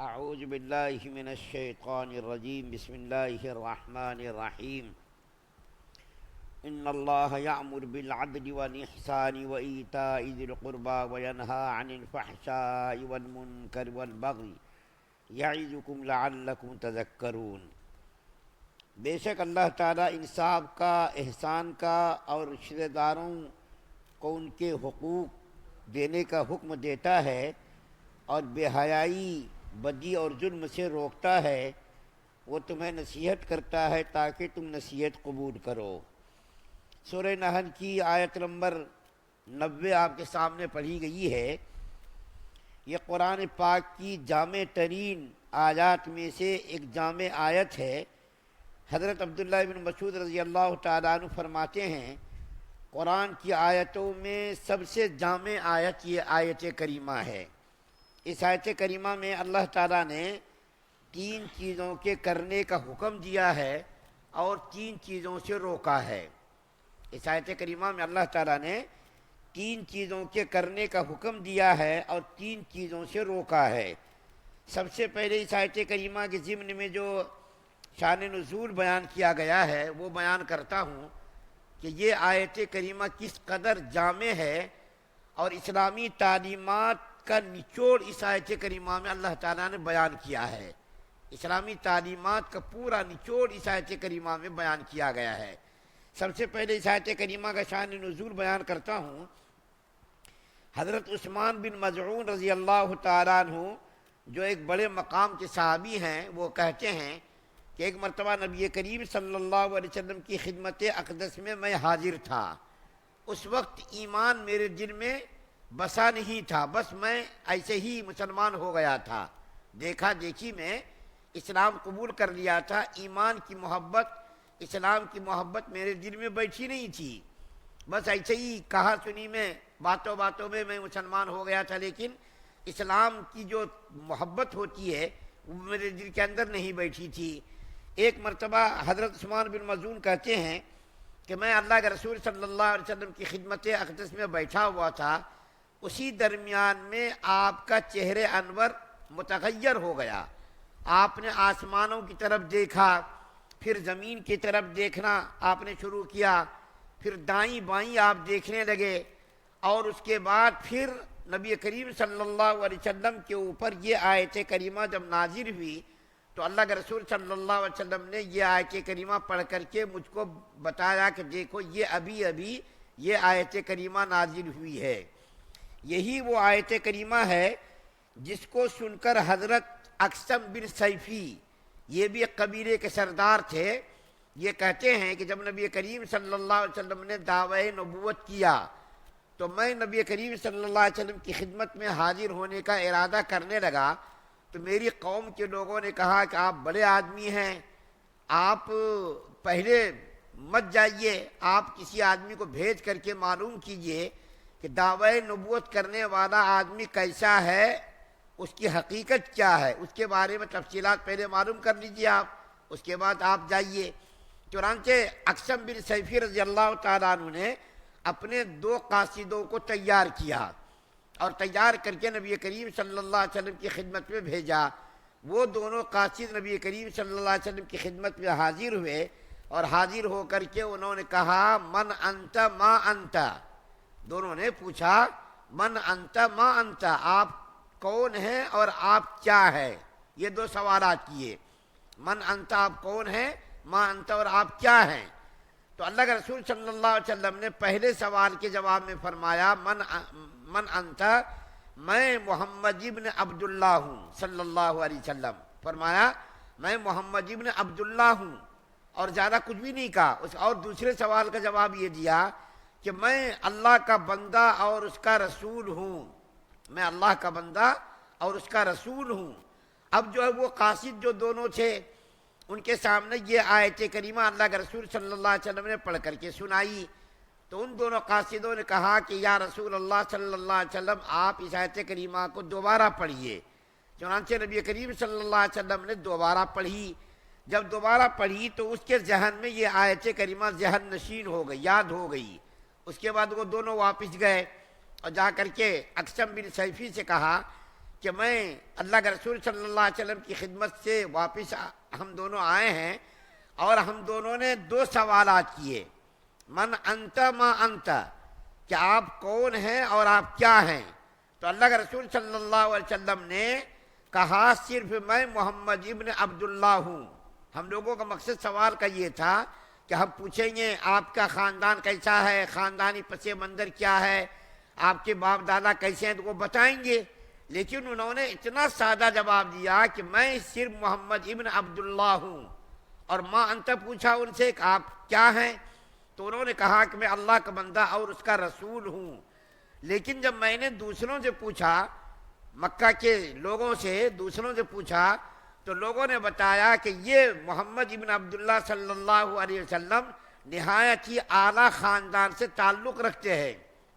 اعوذ باللہ من الشیطان الرجیم بسم اللہ الرحمن الرحیم ان اللہ یأمر بالعدل والاحسان وایتاء ذی القربى وینہی عن الفحشاء والمنکر والبغی یعظکم لعلکم تذکرون۔ بے شک اللہ تعالیٰ انصاف کا، احسان کا اور رشتہ داروں کو ان کے حقوق دینے کا حکم دیتا ہے اور بے حیائی، بدی اور ظلم سے روکتا ہے۔ وہ تمہیں نصیحت کرتا ہے تاکہ تم نصیحت قبول کرو۔ سورہ نحل کی آیت نمبر 90 آپ کے سامنے پڑھی گئی ہے۔ یہ قرآن پاک کی جامع ترین آیات میں سے ایک جامع آیت ہے۔ حضرت عبداللہ بن مسعود رضی اللہ تعالیٰ عنہ فرماتے ہیں، قرآن کی آیتوں میں سب سے جامع آیت یہ آیت کریمہ ہے۔ اس آیت کریمہ میں اللہ تعالیٰ نے 3 چیزوں کے کرنے کا حکم دیا ہے اور 3 چیزوں سے روکا ہے۔ اس آیت کریمہ میں اللہ تعالیٰ نے 3 چیزوں کے کرنے کا حکم دیا ہے اور 3 چیزوں سے روکا ہے۔ سب سے پہلے اس آیت کریمہ کے ضمن میں جو شان نزول بیان کیا گیا ہے وہ بیان کرتا ہوں کہ یہ آیت کریمہ کس قدر جامع ہے، اور اسلامی تعلیمات کا نچوڑ اس آیت کریمہ میں اللہ تعالیٰ نے بیان کیا ہے۔ اسلامی تعلیمات کا پورا نچوڑ اس آیت کریمہ میں بیان کیا گیا ہے۔ سب سے پہلے اس آیت کریمہ کا شان نزول بیان کرتا ہوں۔ حضرت عثمان بن مظعون رضی اللہ تعالیٰ عنہ جو ایک بڑے مقام کے صحابی ہیں، وہ کہتے ہیں کہ ایک مرتبہ نبی کریم صلی اللہ علیہ وسلم کی خدمت اقدس میں میں حاضر تھا۔ اس وقت ایمان میرے دل میں بسا نہیں تھا، بس میں ایسے ہی مسلمان ہو گیا تھا۔ دیکھا دیکھی میں اسلام قبول کر لیا تھا، ایمان کی محبت، اسلام کی محبت میرے دل میں بیٹھی نہیں تھی، بس ایسے ہی کہا سنی میں باتوں باتوں میں مسلمان ہو گیا تھا، لیکن اسلام کی جو محبت ہوتی ہے وہ میرے دل کے اندر نہیں بیٹھی تھی۔ ایک مرتبہ حضرت عثمان بن مظعون کہتے ہیں کہ میں اللہ کے رسول صلی اللہ علیہ وسلم کی خدمت اقدس میں بیٹھا ہوا تھا، اسی درمیان میں آپ کا چہرہ انور متغیر ہو گیا۔ آپ نے آسمانوں کی طرف دیکھا، پھر زمین کی طرف دیکھنا آپ نے شروع کیا، پھر دائیں بائیں آپ دیکھنے لگے، اور اس کے بعد پھر نبی کریم صلی اللہ علیہ وسلم کے اوپر یہ آیت کریمہ جب نازل ہوئی تو اللہ کے رسول صلی اللہ علیہ وسلم نے یہ آیت کریمہ پڑھ کر کے مجھ کو بتایا کہ دیکھو یہ ابھی یہ آیت کریمہ نازل ہوئی ہے۔ یہی وہ آیت کریمہ ہے جس کو سن کر حضرت اقسم بن سیفی، یہ بھی ایک قبیلے کے سردار تھے، یہ کہتے ہیں کہ جب نبی کریم صلی اللہ علیہ وسلم نے دعوی نبوت کیا تو میں نبی کریم صلی اللہ علیہ وسلم کی خدمت میں حاضر ہونے کا ارادہ کرنے لگا، تو میری قوم کے لوگوں نے کہا کہ آپ بڑے آدمی ہیں، آپ پہلے مت جائیے، آپ کسی آدمی کو بھیج کر کے معلوم کیجئے کہ دعوی نبوت کرنے والا آدمی کیسا ہے، اس کی حقیقت کیا ہے، اس کے بارے میں تفصیلات پہلے معلوم کر لیجئے آپ، اس کے بعد آپ جائیے۔ چنانچہ اقسم بن سیفی رضی اللہ تعالیٰ عنہ نے اپنے 2 قاصدوں کو تیار کیا اور تیار کر کے نبی کریم صلی اللہ علیہ وسلم کی خدمت میں بھیجا۔ وہ دونوں قاصد نبی کریم صلی اللہ علیہ وسلم کی خدمت میں حاضر ہوئے، اور حاضر ہو کر کے انہوں نے کہا من انت ما انت، دونوں نے پوچھا من انت ما انت، آپ کون ہیں اور آپ کیا ہے، یہ 2 سوالات کیے، من انت آپ کون ہیں، ما انت اور آپ کیا ہیں۔ تو اللہ کے رسول صلی اللہ علیہ وسلم نے پہلے سوال کے جواب میں فرمایا من انت، میں محمد ابن عبداللہ ہوں صلی اللہ علیہ وسلم، فرمایا میں محمد ابن عبداللہ ہوں، اور زیادہ کچھ بھی نہیں کہا۔ اور دوسرے سوال کا جواب یہ دیا کہ میں اللہ کا بندہ اور اس کا رسول ہوں، میں اللہ کا بندہ اور اس کا رسول ہوں۔ اب جو ہے وہ قاصد جو دونوں تھے ان کے سامنے یہ آیت کریمہ اللہ کے رسول صلی اللہ علیہ وسلم نے پڑھ کر کے سنائی، تو ان دونوں قاصدوں نے کہا کہ یا رسول اللہ صلی اللہ علیہ وسلم آپ اس آیت کریمہ کو دوبارہ پڑھیے۔ چنانچہ نبی کریم صلی اللہ علیہ وسلم نے دوبارہ پڑھی۔ جب دوبارہ پڑھی تو اس کے ذہن میں یہ آیت کریمہ ذہن نشین ہو گئی، یاد ہو گئی۔ اس کے بعد وہ دونوں واپس گئے اور جا کر کے اقسم بن سیفی سے کہا کہ میں اللہ کے رسول صلی اللہ علیہ وسلم کی خدمت سے واپس ہم دونوں آئے ہیں اور ہم دونوں نے 2 سوالات کیے، من انت ما انت، کہ آپ کون ہیں اور آپ کیا ہیں؟ تو اللہ کے رسول صلی اللہ علیہ وسلم نے کہا صرف میں محمد ابن عبداللہ ہوں۔ ہم لوگوں کا مقصد سوال کا یہ تھا کہ ہم پوچھیں گے آپ کا خاندان کیسا ہے، خاندانی پس منظر کیا ہے، آپ کے باپ دادا کیسے ہیں، تو وہ بتائیں گے، لیکن انہوں نے اتنا سادہ جواب دیا کہ میں صرف محمد ابن عبداللہ ہوں۔ اور ما انت پوچھا ان سے کہ آپ کیا ہیں، تو انہوں نے کہا کہ میں اللہ کا بندہ اور اس کا رسول ہوں۔ لیکن جب میں نے دوسروں سے پوچھا، مکہ کے لوگوں سے دوسروں سے پوچھا، تو لوگوں نے بتایا کہ یہ محمد ابن عبداللہ صلی اللہ علیہ وسلم نہایت ہی اعلیٰ خاندان سے تعلق رکھتے ہیں،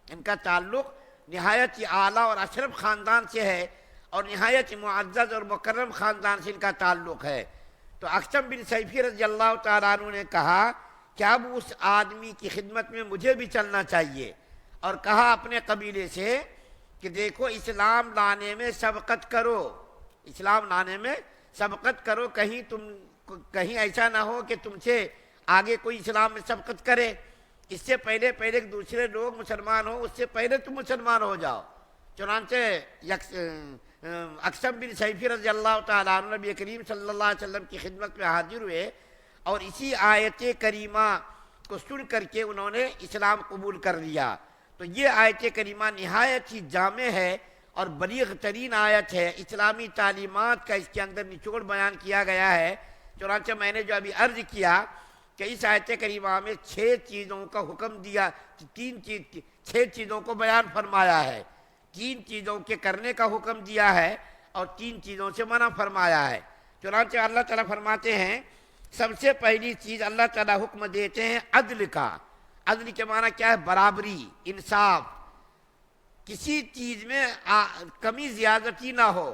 ان کا تعلق نہایت ہی اعلیٰ اور اشرف خاندان سے ہے، اور نہایت ہی معزز اور مکرم خاندان سے ان کا تعلق ہے۔ تو اقسم بن سیفی رضی اللہ تعالیٰ عنہ نے کہا کہ اب اس آدمی کی خدمت میں مجھے بھی چلنا چاہیے، اور کہا اپنے قبیلے سے کہ دیکھو اسلام لانے میں سبقت کرو، اسلام لانے میں سبقت کرو، کہیں ایسا نہ ہو کہ تم سے آگے کوئی اسلام میں سبقت کرے، اس سے پہلے دوسرے لوگ مسلمان ہوں، اس سے پہلے تم مسلمان ہو جاؤ۔ چنانچہ اقسم بن سیفی رضی اللہ تعالیٰ عنہ نبی کریم صلی اللہ علیہ وسلم کی خدمت میں حاضر ہوئے، اور اسی آیت کریمہ کو سن کر کے انہوں نے اسلام قبول کر لیا۔ تو یہ آیت کریمہ نہایت ہی جامع ہے اور بلیغ ترین آیت ہے، اسلامی تعلیمات کا اس کے اندر نچوڑ بیان کیا گیا ہے۔ چنانچہ میں نے جو ابھی عرض کیا کہ اس آیت کریمہ میں 6 چیزوں کا حکم دیا، 6 چیزوں کو بیان فرمایا ہے، 3 چیزوں کے کرنے کا حکم دیا ہے اور 3 چیزوں سے منع فرمایا ہے۔ چنانچہ اللہ تعالیٰ فرماتے ہیں سب سے پہلی چیز اللہ تعالیٰ حکم دیتے ہیں عدل کا۔ عدل کے معنی کیا ہے؟ برابری، انصاف، کسی چیز میں کمی زیادتی نہ ہو،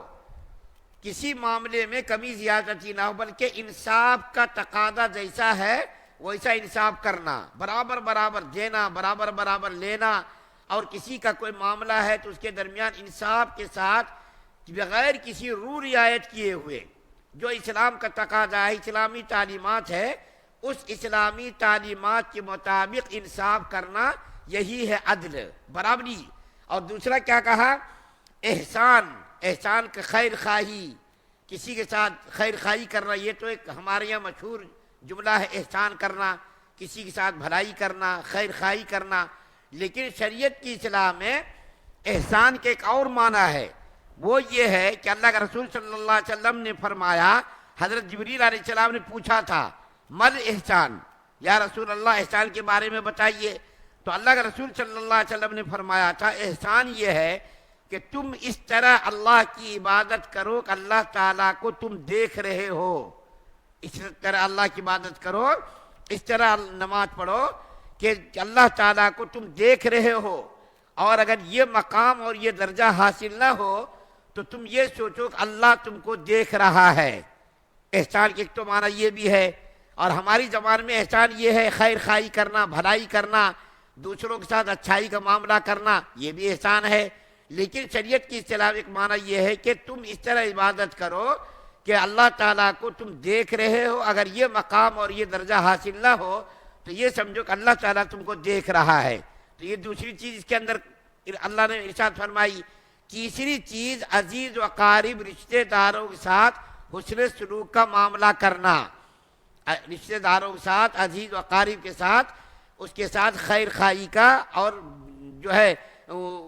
کسی معاملے میں کمی زیادتی نہ ہو، بلکہ انصاف کا تقاضا جیسا ہے ویسا انصاف کرنا، برابر برابر دینا، برابر برابر لینا، اور کسی کا کوئی معاملہ ہے تو اس کے درمیان انصاف کے ساتھ بغیر کسی رو رعایت کیے ہوئے جو اسلام کا تقاضا ہے، اسلامی تعلیمات ہے، اس اسلامی تعلیمات کے مطابق انصاف کرنا، یہی ہے عدل، برابری۔ اور دوسرا کیا کہا؟ احسان کا خیر خواہی، کسی کے ساتھ خیر خواہی کرنا، یہ تو ایک ہمارے یہاں مشہور جملہ ہے، احسان کرنا، کسی کے ساتھ بھلائی کرنا، خیر خواہی کرنا، لیکن شریعت کی اصطلاح میں احسان کے ایک اور معنی ہے، وہ یہ ہے کہ اللہ کے رسول صلی اللہ علیہ وسلم نے فرمایا، حضرت جبریل علیہ السلام نے پوچھا تھا مل احسان، یا رسول اللہ احسان کے بارے میں بتائیے، تو اللہ کے رسول صلی اللہ علیہ وسلم نے فرمایا تھا احسان یہ ہے کہ تم اس طرح اللہ کی عبادت کرو کہ اللہ تعالیٰ کو تم دیکھ رہے ہو، اس طرح اللہ کی عبادت کرو، اس طرح نماز پڑھو کہ اللہ تعالیٰ کو تم دیکھ رہے ہو، اور اگر یہ مقام اور یہ درجہ حاصل نہ ہو تو تم یہ سوچو کہ اللہ تم کو دیکھ رہا ہے۔ احسان کے ایک تو معنی یہ بھی ہے، اور ہماری زبان میں احسان یہ ہے خیر خواہی کرنا، بھلائی کرنا، دوسروں کے ساتھ اچھائی کا معاملہ کرنا، یہ بھی احسان ہے، لیکن شریعت کی اصطلاح ایک معنی یہ ہے کہ تم اس طرح عبادت کرو کہ اللہ تعالیٰ کو تم دیکھ رہے ہو، اگر یہ مقام اور یہ درجہ حاصل نہ ہو تو یہ سمجھو کہ اللہ تعالیٰ تم کو دیکھ رہا ہے۔ تو یہ دوسری چیز اس کے اندر اللہ نے ارشاد فرمائی۔ تیسری چیز عزیز و اقارب رشتہ داروں کے ساتھ حسن سلوک کا معاملہ کرنا، رشتہ داروں کے ساتھ، عزیز و اقارب کے ساتھ، اس کے ساتھ خیر خواہی کا، اور جو ہے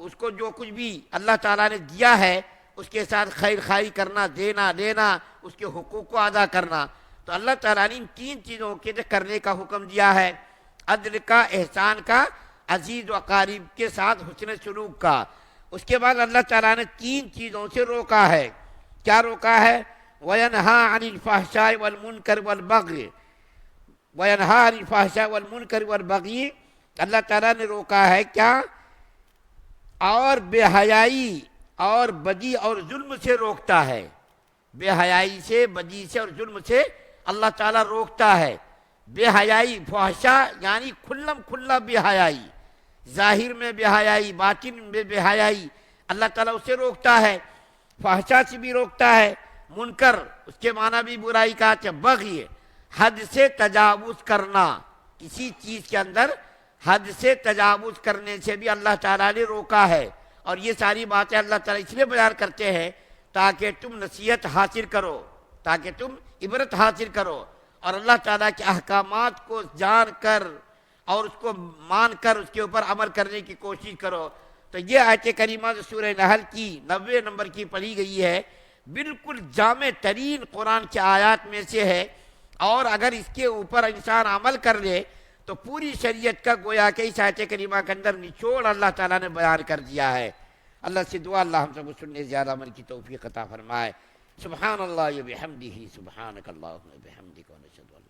اس کو جو کچھ بھی اللہ تعالیٰ نے دیا ہے اس کے ساتھ خیر خواہی کرنا، دینا لینا، اس کے حقوق کو ادا کرنا۔ تو اللہ تعالیٰ نے ان 3 چیزوں کے کرنے کا حکم دیا ہے، عدل کا، احسان کا، عزیز و اقارب کے ساتھ حسن سلوک کا۔ اس کے بعد اللہ تعالیٰ نے 3 چیزوں سے روکا ہے۔ کیا روکا ہے؟ وَيَنْهَا عَنِ الْفَحْشَاءِ وَالْمُنْكَرِ وَالْبَغْيِ، وَيَنْهَا عَنِ الْفَحْشَاءِ وَالْمُنْكَرِ وَالْبَغْيِ، اللہ تعالیٰ نے روکا ہے کیا؟ اور بے حیائی اور بدی اور ظلم سے روکتا ہے، بے حیائی سے، بدی سے اور ظلم سے اللہ تعالیٰ روکتا ہے۔ بے حیائی، فحشا یعنی کھلم کھلا بے حیائی، ظاہر میں بے حیائی، باطن میں بے حیائی، اللہ تعالیٰ اسے روکتا ہے۔ فحشا سے بھی روکتا ہے، منکر اس کے معنی بھی برائی کا، بغی حد سے تجاوز کرنا، کسی چیز کے اندر حد سے تجاوز کرنے سے بھی اللہ تعالیٰ نے روکا ہے۔ اور یہ ساری باتیں اللہ تعالیٰ اس لیے بیان کرتے ہیں تاکہ تم نصیحت حاصل کرو، تاکہ تم عبرت حاصل کرو، اور اللہ تعالیٰ کے احکامات کو جان کر اور اس کو مان کر اس کے اوپر عمل کرنے کی کوشش کرو۔ تو یہ آیت کریمہ جو سورہ نحل کی 90 نمبر کی پڑھی گئی ہے، بالکل جامع ترین قرآن کی آیات میں سے ہے، اور اگر اس کے اوپر انسان عمل کر لے تو پوری شریعت کا گویا کہ اس آیت کریمہ کے اندر نچوڑ اللہ تعالیٰ نے بیان کر دیا ہے۔ اللہ سے دعا اللہ ہم سب کو سننے زیادہ عمل کی توفیق عطا فرمائے۔ سبحان اللہ و بحمدہ، سبحانک اللہم و بحمدک، و نشہد ان